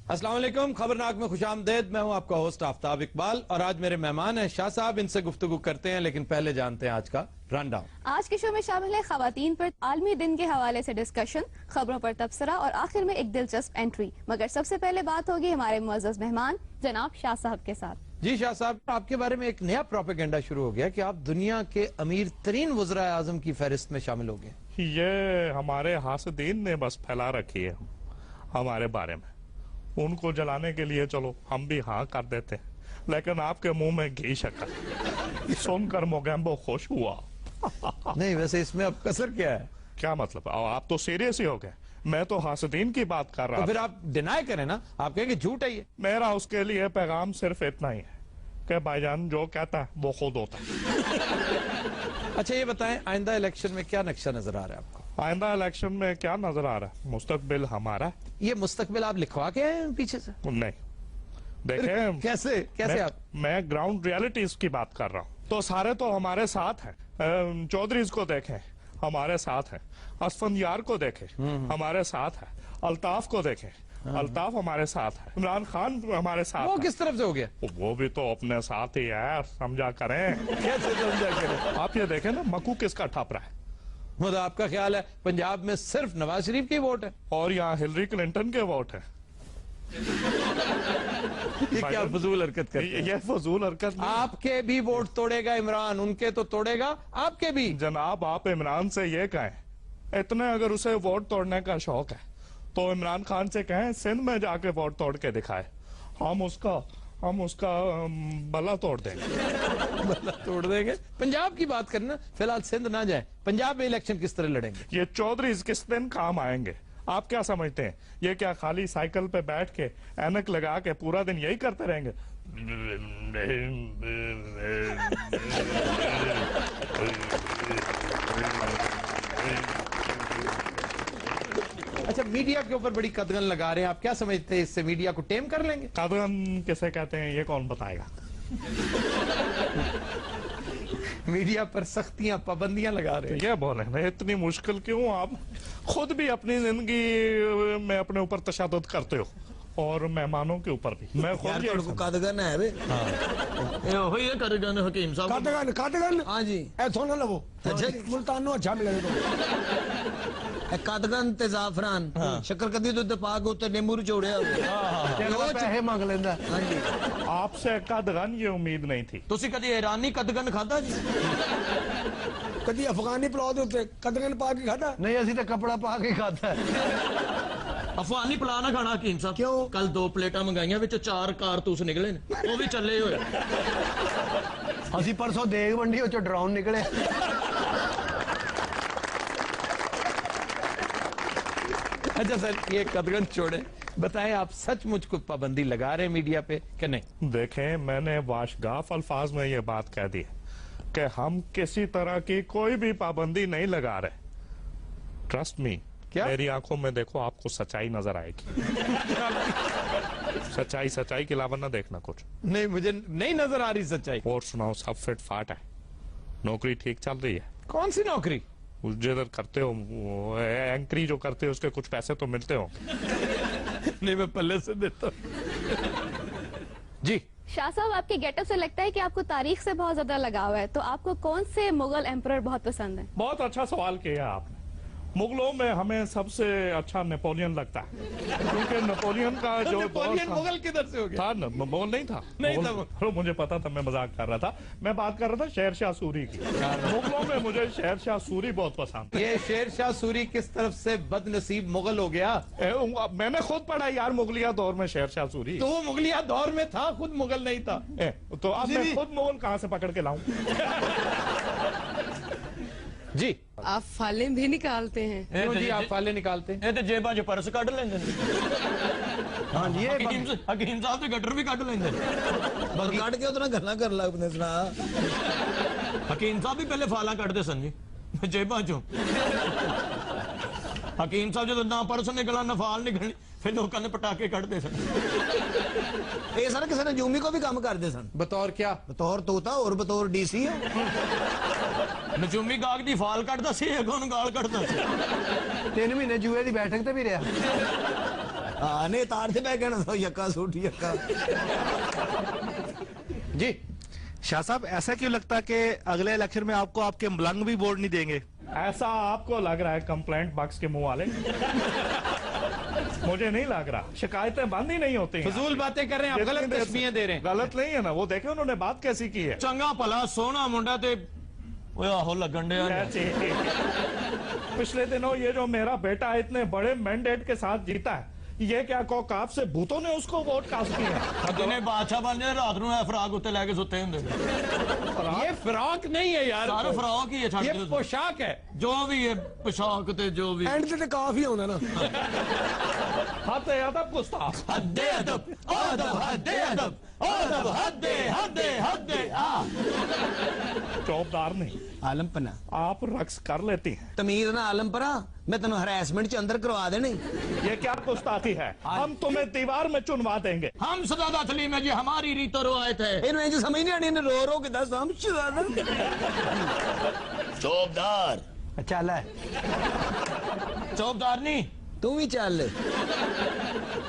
السلام علیکم، خبرناک میں خوش آمدید. میں ہوں آپ کا ہوسٹ آفتاب اقبال اور آج میرے مہمان ہیں شاہ صاحب. ان سے گفتگو کرتے ہیں لیکن پہلے جانتے ہیں آج کا رن ڈاؤن. آج کے شو میں شامل ہے خواتین پر عالمی دن کے حوالے سے ڈسکشن، خبروں پر تبصرہ اور آخر میں ایک دلچسپ انٹری. مگر سب سے پہلے بات ہوگی ہمارے معزز مہمان جناب شاہ صاحب کے ساتھ. جی شاہ صاحب، آپ کے بارے میں ایک نیا پروپیگنڈا شروع ہو گیا کہ آپ دنیا کے امیر ترین وزراء اعظم کی فہرست میں شامل ہو گئے. یہ ہمارے حاسدین نے بس پھیلا رکھی ہے ہمارے بارے میں. ان کو جلانے کے لیے چلو ہم بھی ہاں کر دیتے ہیں، لیکن آپ کے منہ میں گھی شکر سن کر موگیمبو خوش ہوا. نہیں ویسے اس میں اب کسر کیا ہے؟ کیا مطلب؟ آپ تو سیریس ہی ہو گئے. میں تو حاسدین کی بات کر تو رہا پھر تھا. آپ ڈینائی کریں نا، آپ کہیں گے جھوٹ ہے یہ. میرا اس کے لیے پیغام صرف اتنا ہی ہے کہ بھائی جان جو کہتا ہے وہ خود ہوتا ہے. اچھا یہ بتائیں، آئندہ الیکشن میں کیا نقشہ نظر آ رہا ہے آپ کو؟ آئندہ الیکشن میں کیا نظر آ رہا ہے؟ مستقبل ہمارا ہے. یہ مستقبل آپ لکھوا کے آئے ہیں پیچھے سے؟ نہیں دیکھیں، کیسے آپ؟ میں گراؤنڈ ریالٹیز کی بات کر رہا ہوں. تو سارے تو ہمارے ساتھ ہیں. چودھریز کو دیکھیں ہمارے ساتھ ہیں. اسفندیار کو دیکھیں ہمارے ساتھ ہے. الطاف کو دیکھیں، الطاف ہمارے ساتھ ہے. عمران خان ہمارے ساتھ وہ ہے. کس طرف سے ہو گیا؟ وہ بھی تو اپنے ساتھ ہی ہے، سمجھا کریں. کیسے سمجھا کریں؟ آپ یہ دیکھیں نا، مکو کس کا ٹھپ رہا ہے. مطلب آپ کا خیال ہے پنجاب میں صرف نواز شریف کی ووٹ ہے اور یہاں ہلری کلنٹن کے ووٹ ہیں. یہ کیا فضول حرکت کرتے ہیں؟ یہ فضول حرکت نہیں. آپ کے بھی ووٹ توڑے گا عمران، ان کے تو توڑے گا، آپ کے بھی. جناب آپ عمران سے یہ کہیں، اتنے اگر اسے ووٹ توڑنے کا شوق ہے تو عمران خان سے کہیں سندھ میں جا کے ووٹ توڑ کے دکھائے. ہم اس کا بلا توڑ دیں گے. بلا توڑ دیں گے. پنجاب کی بات کرنا، فی الحال سندھ نہ جائیں. پنجاب میں الیکشن کس طرح لڑیں گے؟ یہ چودھریز کس دن کام آئیں گے؟ آپ کیا سمجھتے ہیں یہ کیا خالی سائیکل پہ بیٹھ کے اینک لگا کے پورا دن یہی کرتے رہیں گے؟ اچھا میڈیا کے اوپر بڑی قدغن لگا رہے ہیں، آپ کیا سمجھتے ہیں اس سے میڈیا کو ٹیم کر لیں گے؟ قدغن کسے کہتے ہیں یہ کون بتائے گا؟ میڈیا پر سختیاں، پابندیاں لگا رہے ہیں. یہ بولیں نا، اتنی مشکل کیوں؟ آپ خود بھی اپنی زندگی میں اپنے اوپر تشدد کرتے ہو اور مہمانوں کے اوپر بھی. میں خود قدغن ہے بے ہوئی ہے قدغن حکیم صاحب. قدغن ہاں جی اے سونا لو ملتانو اچھا ملے گا. قدغن تے زعفران شکر کدی تو پاک ہوتے نیمبو چوڑیا ہوئے پیسے مانگ لینا. ہاں جی. آپ سے قدغن یہ امید نہیں تھی. تسی کدی ایرانی قدغن کھادا جی؟ کدی افغانی پلاؤ دے اوتے قدغن پا کے کھادا؟ نہیں اسی تے کپڑا پا کے کھادا ہے. افغانی پلا نہ کھانا حکیم صاحب. کیوں؟ کل 2 پلیٹاں منگائیاں وچ 4 کارتوس نکلے نے، وہ بھی چلے ہوئے. اسی پرسوں دیگ منڈی وچ ڈرون نکلے. اچھا سر یہ قدغن چھوڑے، بتائیں آپ سچ مجھ کو پابندی لگا رہے ہیں میڈیا پہ کہ نہیں؟ دیکھیں میں نے واشگاف الفاظ میں یہ بات کہہ دی کہ ہم کسی طرح کی کوئی بھی پابندی نہیں لگا رہے. Trust me. کیا؟ میری آنکھوں میں دیکھو، آپ کو سچائی نظر آئے گی. سچائی کے علاوہ نہ دیکھنا کچھ. نہیں مجھے نہیں نظر آ رہی سچائی. اور سناؤ، سب فٹ فاٹ ہے؟ نوکری ٹھیک چل رہی ہے؟ کون سی نوکری؟ جدھر کرتے ہو اینکری جو کرتے ہو اس کے کچھ پیسے تو ملتے ہو. نہیں میں پلے سے دیتا ہوں. جی شاہ صاحب آپ کے گیٹ اپ سے لگتا ہے کہ آپ کو تاریخ سے بہت زیادہ لگاؤ ہے، تو آپ کو کون سے مغل ایمپرر بہت پسند ہے؟ بہت اچھا سوال کیا آپ نے. مغلوں میں ہمیں سب سے اچھا نیپولین لگتا ہے، کیونکہ نیپولین کا جو نیپولین مغل کدھر سے ہو گیا؟ تھا نا، مغل نہیں تھا. نہیں تھا وہ مجھے پتا تھا، میں مذاق کر رہا تھا. میں بات کر رہا تھا شیر شاہ سوری کی. مغلوں میں مجھے شیر شاہ سوری بہت پسند. یہ شیر شاہ سوری کس طرف سے بد نصیب مغل ہو گیا؟ میں نے خود پڑھا یار مغلیہ دور میں شیر شاہ سوری. تو وہ مغلیہ دور میں تھا، خود مغل نہیں تھا. تو اب میں خود مغل کہاں سے پکڑ کے لاؤں؟ جی آپ فالیں بھی نکالتے ہیں؟ کیوں جی آپ فالے نکالتے ہیں؟ یہ تے جیباں چ پرس کڈ لیندے نے. ہاں جی حکیم صاحب تے گٹر بھی کڈ لیندے نے. بس کٹ کے اتنا گلا کر لا اپنے سنا. حکیم صاحب بھی پہلے فالاں کڈدے سن جی جیباں چوں. حکیم صاحب جدوں نہ پرس نکلا نہ فال نکلنی پھر لوکاں نے پٹاکے کڈدے سن. یہ سر کسی نجومی کو بھی کام کرتے سن. بطور کیا؟ بطور طوطا اور بطور ڈی سی. نجومی گاگ دی فال کڈدا سی، اگوں گال کڈدا سی. 3 مہینے جوئے دی بیٹھک تے بھی رہا. نہیں تار سے بہ کہنا تھا یکا سوٹ یکا. جی شاہ صاحب ایسا کیوں لگتا ہے کہ اگلے الیکشن میں آپ کو آپ کے ملنگ بھی ووٹ نہیں دیں گے؟ ایسا آپ کو لگ رہا ہے کمپلینٹ باکس کے منہ والے. مجھے نہیں لگ رہا. شکایتیں بند ہی نہیں ہوتی ہیں. فضول باتیں کر رہے ہیں آپ, غلط تشبیہیں دے رہے ہیں. غلط نہیں ہے نا, وہ دیکھیں انہوں نے بات کیسی کی ہے. چنگا پلا سونا منڈا تے آہو لگن ڈیا. پچھلے دنوں یہ جو میرا بیٹا اتنے بڑے مینڈیٹ کے ساتھ جیتا ہے, یہ کیا کوکاب سے بھوتوں نے اس کو ووٹ کاسٹ کیا؟ جنہیں بادشاہ بن جائے رات نو فراق اتنے لے کے ستے ہوں. یہ فراق نہیں ہے یار, سارا فراق ہی ہے, یہ پوشاک ہے. جو بھی ہے پوشاک تے جو بھی. اینڈ تے کافی ہونا نا. حد ادب گستاخ. حد ادب ادب حد ادب ادب حد حد حد. چوبدار نہیں, عالم پنا آپ رقص کر لیتی ہیں. تمیز نہ عالم پرا, میں تنو ہراسمنٹ چ اندر کروا دینے. یہ کیا گستاخی ہے؟ ہم تمہیں دیوار میں چنوا دیں گے. ہم شہزادہ سلیم ہے جی, ہماری ریت و روایت ہے. انہوں نے جو سمجھ نہیں آنی, انہیں رو رو کے دس ہم شہزادہ. چوبدار چل ہے چوبدار نہیں, تو بھی چل.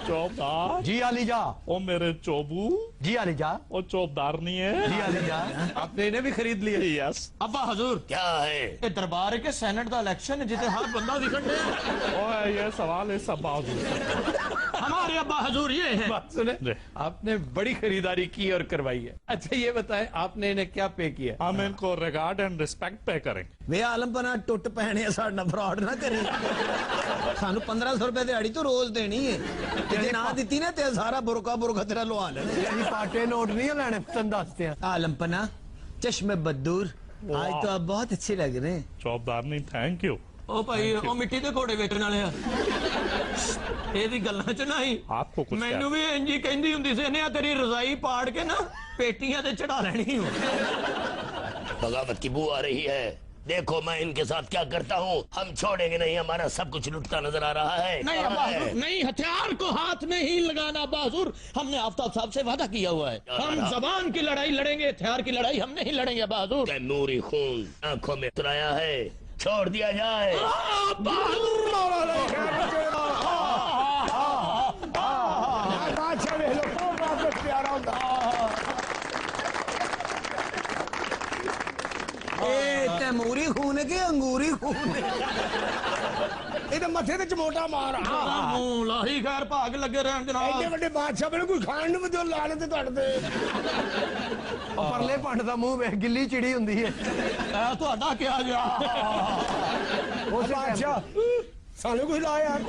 چوبدار جی علی جا, او میرے چوبو, جی علی جا, او چوبدار نہیں ہے. جی علی جا. آپ نے انہیں بھی خرید لیا. یس. ابا حضور کیا ہے یہ دربار کے سینٹ دا الیکشن جتے ہر بندہ وکٹ دے. اوے یہ سوال اس ابا حضور. ہمارے ابا حضور یہ ہے. بات سنیں, جی. آپ نے بڑی خریداری کی اور کروائی ہے. اچھا یہ بتائیں آپ نے انہیں کیا پے کیا؟ ہم ان کو ریگارڈ اینڈ ریسپیکٹ پے کریں. وے عالم پنا ٹوٹ پہنے ساڈا فراڈ نہ کریں. سانو 1500 روپے دیہڑی تو روز دینی ہے. جے نہ دیتی نا تے سارا برکا برکا تیرا لوا لینا. یعنی پاٹے نوٹ نہیں لینے, پسند دستے ہیں. عالم پنا چشم بدور, آج تو آپ بہت اچھے لگ رہے ہیں. چوبدار نہیں, تھینک یو. او بھائی او مٹی دے گھوڑے ویٹن والے اے دی گلاں چ نہیں. آپ کو کچھ مینوں بھی انجی کہندی ہوندی سی نے تیری رضائی پاڑ کے نا پیٹیاں تے چڑھا لینی ہوں. بغاوت کی بو آ رہی ہے. دیکھو میں ان کے ساتھ کیا کرتا ہوں. ہم چھوڑیں گے نہیں, ہمارا سب کچھ لٹتا نظر آ رہا ہے. نہیں ابا حضور, نہیں, ہتھیار کو ہاتھ میں ہی لگانا ابا حضور. ہم نے آفتاب صاحب سے وعدہ کیا ہوا ہے, ہم زبان کی لڑائی لڑیں گے, ہتھیار کی لڑائی ہم نہیں لڑیں گے ابا حضور. تیموری خون آنکھوں میں اترایا ہے, چھوڑ دیا جائے. تیموری خون ہے کہ انگوری خون ہے؟ یہ متے تے چموٹا مار. لاہی خیر بھاگ لگے رہن جناب. ایڈے وڈے بادشاہ بنے کوئی کھان نوں ودو لا لے تے تڑ دے. پرلے پنڈ دا منہ ویکھ گلی چڑی ہوندی ہے. اے تہاڈا کیا جا او بادشاہ سانو کوئی لا یار.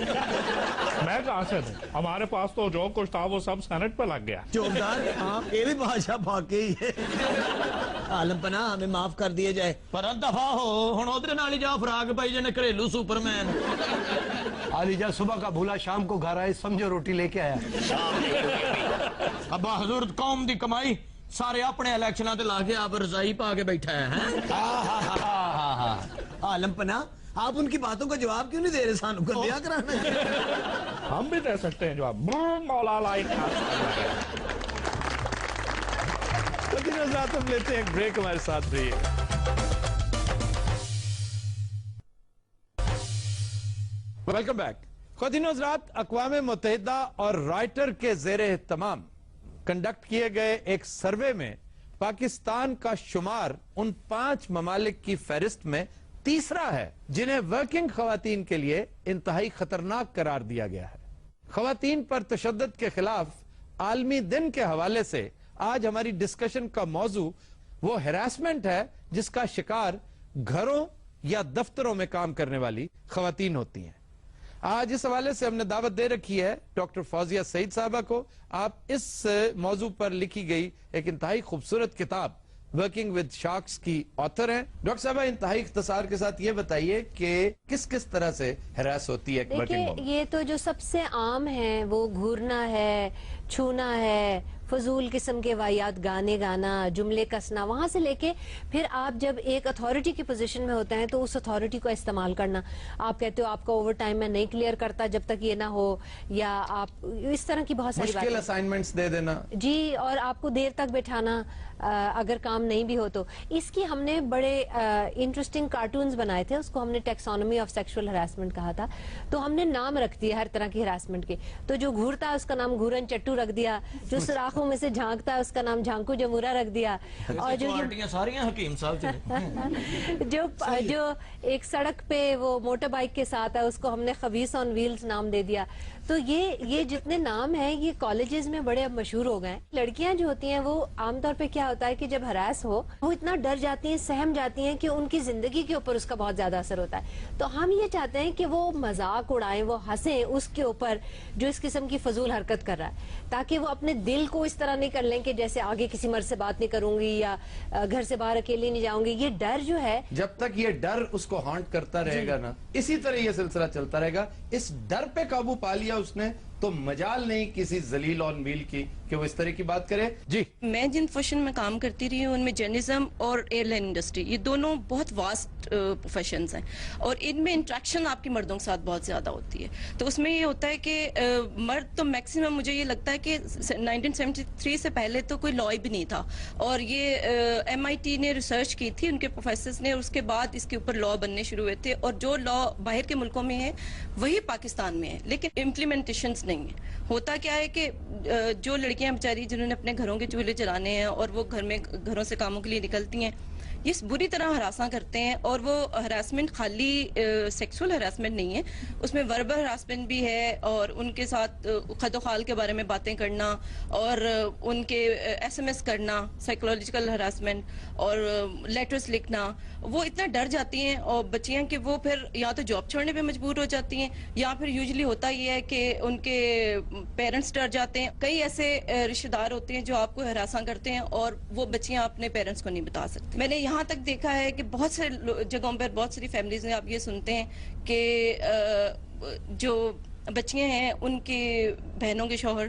میں کہاں سے دوں, ہمارے پاس تو جو کچھ تھا وہ سب سینٹ پہ لگ گیا. چوبدار یہ بھی بادشاہ بھاگ کے ہی ہے. عالم پناہ ہمیں معاف کر دیے جائے. پر دفعہ ہو ہن ادھر نال جا فراق پائی جنے گھریلو سپر مین. علی جا صبح کا بھولا شام کو گھر آئے, سمجھو روٹی لے کے آیا. ابا حضور قوم دی کمائی سارے اپنے الیکشناں تے لا کے آپ رضائی پا کے بیٹھا ہے. عالم پناہ آپ ان کی باتوں کا جواب کیوں نہیں دے رہے, سانو کر دیا کرانا. ہم بھی دے سکتے ہیں جواب. مولا لائی ہم لیتے ہیں ایک بریک, ہمارے ساتھ رہیے. Welcome back. خواتین و حضرات, اقوام متحدہ اور رائٹر کے زیر اہتمام کنڈکٹ کیے گئے ایک سروے میں پاکستان کا شمار ان 5 ممالک کی فہرست میں تیسرا ہے جنہیں ورکنگ خواتین کے لیے انتہائی خطرناک قرار دیا گیا ہے. خواتین پر تشدد کے خلاف عالمی دن کے حوالے سے آج ہماری ڈسکشن کا موضوع وہ ہراسمنٹ ہے جس کا شکار گھروں یا دفتروں میں کام کرنے والی خواتین ہوتی ہیں. آج اس حوالے سے ہم نے دعوت دے رکھی ہے ڈاکٹر فوزیہ سعید صاحبہ کو. آپ اس موضوع پر لکھی گئی ایک انتہائی خوبصورت کتاب ورکنگ ود شارکس کی آتھر ہیں. ڈاکٹر صاحبہ انتہائی اختصار کے ساتھ یہ بتائیے کہ کس کس طرح سے ہراس ہوتی ہے دیکھیں, یہ تو جو سب سے عام ہے وہ گھورنا ہے, چھونا ہے, فضول قسم کے واحد گانے گانا، جملے کسنا، وہاں سے لے کے پھر آپ جب ایک اتھارٹی کی پوزیشن میں ہوتے ہیں تو اس اتھارٹی کو استعمال کرنا. آپ کہتے ہو آپ کا اوور ٹائم میں نہیں کلیئر کرتا جب تک یہ نہ ہو، یا آپ اس طرح کی بہت ساری مشکل اسائنمنٹس دے دینا جی، اور آپ کو دیر تک بٹھانا اگر کام نہیں بھی ہو تو. اس کی ہم نے بڑے انٹرسٹنگ کارٹونز بنائے تھے، اس کو ہم نے ٹیکسانومی آف سیکشول ہراسمنٹ کہا تھا. تو ہم نے نام رکھ دیا ہر طرح کی ہراسمنٹ کے. تو جو گھورتا ہے اس کا نام گھورن چٹو رکھ دیا، جو سوراخوں میں سے جھانکتا ہے اس کا نام جھانکو جمورا رکھ دیا، اور جو ساری حکیم صاحب جو ایک سڑک پہ وہ موٹر بائک کے ساتھ ہے اس کو ہم نے خبیث آن ویلز نام دے دیا. تو یہ جتنے نام ہیں یہ کالجز میں بڑے اب مشہور ہو گئے ہیں. لڑکیاں جو ہوتی ہیں وہ عام طور پہ کیا ہوتا ہے کہ جب ہراس ہو وہ اتنا ڈر جاتی ہیں، سہم جاتی ہیں کہ ان کی زندگی کے اوپر اس کا بہت زیادہ اثر ہوتا ہے. تو ہم یہ چاہتے ہیں کہ وہ مذاق اڑائیں، وہ ہنسیں اس کے اوپر جو اس قسم کی فضول حرکت کر رہا ہے، تاکہ وہ اپنے دل کو اس طرح نہیں کر لیں کہ جیسے آگے کسی مرد سے بات نہیں کروں گی یا گھر سے باہر اکیلی نہیں جاؤں گی. یہ ڈر جو ہے، جب تک یہ ڈر اس کو ہانٹ کرتا رہے گا نا، اسی طرح یہ سلسلہ چلتا رہے گا. اس ڈر پہ قابو پا لیا اس نے تو مجال نہیں کسی ذلیل آن ویل کی کہ وہ اس طرح کی بات کرے. جی میں جن پروفیشن میں کام کرتی رہی ہوں ان میں جرنلزم اور ایئر لائن انڈسٹری، یہ دونوں بہت واسٹ پروفیشنز ہیں، اور ان میں انٹریکشن آپ کی مردوں کے ساتھ بہت زیادہ ہوتی ہے. تو اس میں یہ ہوتا ہے کہ مرد تو میکسیمم، مجھے یہ لگتا ہے کہ 1973 سے پہلے تو کوئی لا بھی نہیں تھا، اور یہ MIT نے ریسرچ کی تھی ان کے پروفیسرز نے، اور اس کے بعد اس کے اوپر لا بننے شروع ہوئے تھے. اور جو لا باہر کے ملکوں میں ہے وہی پاکستان میں ہے، لیکن امپلیمنٹیشنز نہیں ہے. ہوتا کیا ہے کہ جو لڑکیاں بیچاری جنہوں نے اپنے گھروں کے چولہے جلانے ہیں اور وہ گھروں سے کاموں کے لیے نکلتی ہیں، یہ بری طرح ہراساں کرتے ہیں. اور وہ ہراسمنٹ خالی سیکسول ہراسمنٹ نہیں ہے، اس میں وربل ہراسمنٹ بھی ہے، اور ان کے ساتھ خد و خال کے بارے میں باتیں کرنا، اور ان کے SMS کرنا، سائیکولوجیکل ہراسمنٹ، اور لیٹرز لکھنا. وہ اتنا ڈر جاتی ہیں اور بچیاں کہ وہ پھر یا تو جاب چھوڑنے پہ مجبور ہو جاتی ہیں، یا پھر یوزلی ہوتا یہ ہے کہ ان کے پیرنٹس ڈر جاتے ہیں. کئی ایسے رشتہ دار ہوتے ہیں جو آپ کو ہراساں کرتے ہیں اور وہ بچیاں اپنے پیرنٹس کو نہیں بتا سکتی. میں نے یہاں تک دیکھا ہے کہ بہت سے جگہوں پر بہت ساری فیملیز میں آپ یہ سنتے ہیں کہ جو بچیاں ہیں ان کے بہنوں کے شوہر،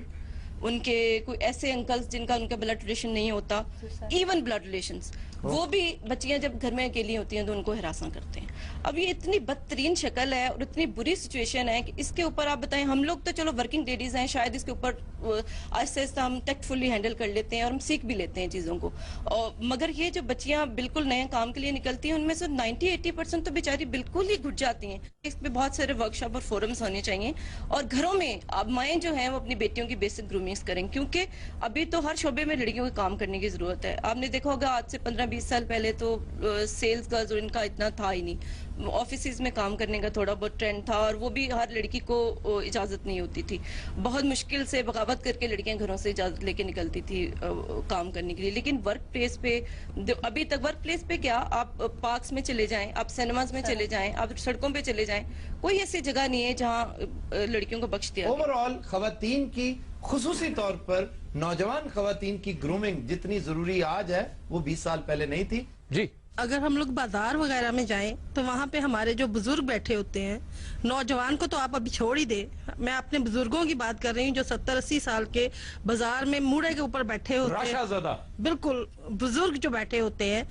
ان کے کوئی ایسے انکلز جن کا ان کا بلڈ ریلیشن نہیں ہوتا، ایون بلڈ ریلیشنز، وہ بھی بچیاں جب گھر میں اکیلی ہوتی ہیں تو ان کو ہراساں کرتے ہیں. اب یہ اتنی بدترین شکل ہے اور اتنی بری سچویشن ہے کہ اس کے اوپر آپ بتائیں، ہم لوگ تو چلو ورکنگ لیڈیز ہیں، شاید اس کے اوپر آہستہ آہستہ ہم ٹیکٹفلی ہینڈل کر لیتے ہیں اور ہم سیکھ بھی لیتے ہیں چیزوں کو. مگر یہ جو بچیاں بالکل نئے کام کے لیے نکلتی ہیں ان میں سے 90-80% تو بیچاری بالکل ہی گھٹ جاتی ہیں. اس پہ بہت سارے ورکشاپ اور فورمز ہونے چاہیے، اور گھروں میں اب مائیں جو ہیں وہ اپنی بیٹیوں کی بیسک گرومنگز کریں، کیونکہ ابھی تو ہر شعبے میں لڑکیوں کو کام کرنے کی ضرورت ہے. آپ نے دیکھا ہوگا آج سے 15-20 سال پہلے تو سیلز گرلز اور ان کا اتنا تھا ہی نہیں. آفیسز میں کام کرنے کا تھوڑا بہت ٹرینڈ تھا، اور وہ بھی ہر لڑکی کو اجازت نہیں ہوتی تھی. بہت مشکل سے بغاوت کر کے لڑکیاں گھروں سے اجازت لے کے نکلتی تھی کام کرنے کے لیے. لیکن ورک پلیس پہ ابھی تک، ورک پلیس پہ کیا، آپ پارکس میں چلے جائیں، آپ سینماز میں چلے جائیں، آپ سڑکوں پہ چلے جائیں، کوئی ایسی جگہ نہیں ہے جہاں لڑکیوں کو بخش دیا. اوور آل خواتین کی، خصوصی طور پر نوجوان خواتین کی گرومنگ جتنی ضروری آج ہے وہ 20 سال پہلے نہیں تھی. جی اگر ہم لوگ بازار وغیرہ میں جائیں تو وہاں پہ ہمارے جو بزرگ بیٹھے ہوتے ہیں، نوجوان کو تو آپ ابھی چھوڑ ہی دے، میں اپنے بزرگوں کی بات کر رہی ہوں جو 70-80 سال کے بازار میں موڑے کے اوپر بیٹھے ہوتے ہیں، راشا زدہ بالکل بزرگ جو بیٹھے ہوتے ہیں،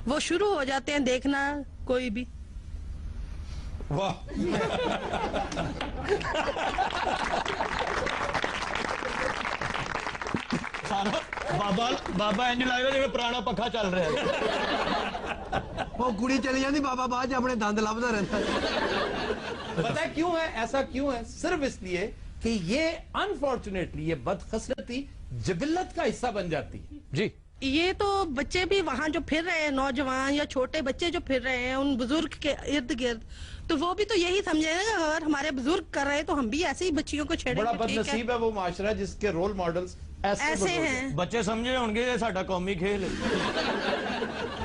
وہ شروع ہو جاتے ہیں دیکھنا کوئی بھی. واہ بابا انج لگ رہا جی پرانا پکھا چل رہا ہے. وہ کڑی چلی جاتی، بابا بعد اپنے دند لبدا رہتا. پتہ ہے کیوں ہے ایسا؟ کیوں ہے؟ صرف اس لیے کہ یہ انفارچونیٹلی، یہ بدقسمتی جبلت کا حصہ بن جاتی ہے. جی یہ تو بچے بھی وہاں جو پھر رہے ہیں، نوجوان یا چھوٹے بچے جو پھر رہے ہیں ان بزرگ کے ارد گرد، تو وہ بھی تو یہی سمجھے گا کہ اگر ہمارے بزرگ کر رہے تو ہم بھی ایسے ہی بچیوں کو چھیڑیں. بڑا بد نصیب ہے وہ معاشرہ جس کے رول ماڈلز ایسے ہیں. بچے سمجھے ہوں گے یہ ساڈا قومی کھیل ہے.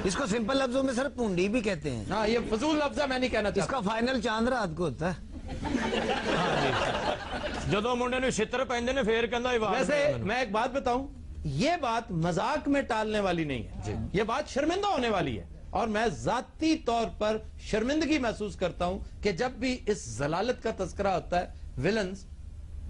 اس کو سمپل لفظوں میں سر پونڈی بھی کہتے ہیں. ہاں، یہ فضول لفظ ہے، میں نہیں کہنا چاہتا. اس کا فائنل چاند رات کو ہوتا ہے. جدو منڈے نے چھتر پہنتے نے پھر کہندا ویسے میں ایک بات بتاؤں، یہ بات مذاق میں ٹالنے والی نہیں ہے، یہ بات شرمندہ ہونے والی ہے. اور میں ذاتی طور پر شرمندگی محسوس کرتا ہوں کہ جب بھی اس ضلالت کا تذکرہ ہوتا ہے، ویلنز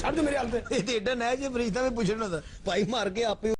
ਛੱਡ ਦਿਓ ਮੇਰੇ ਹਾਲ ਤੇ। ਇਹ ਤੇ ਏਡਾ ਨਾ ਜੇ ਫਰਿਸ਼ਤਾ ਵੀ ਪੁੱਛਣਾ ਹੁੰਦਾ ਭਾਈ ਮਾਰ ਕੇ ਆਪੇ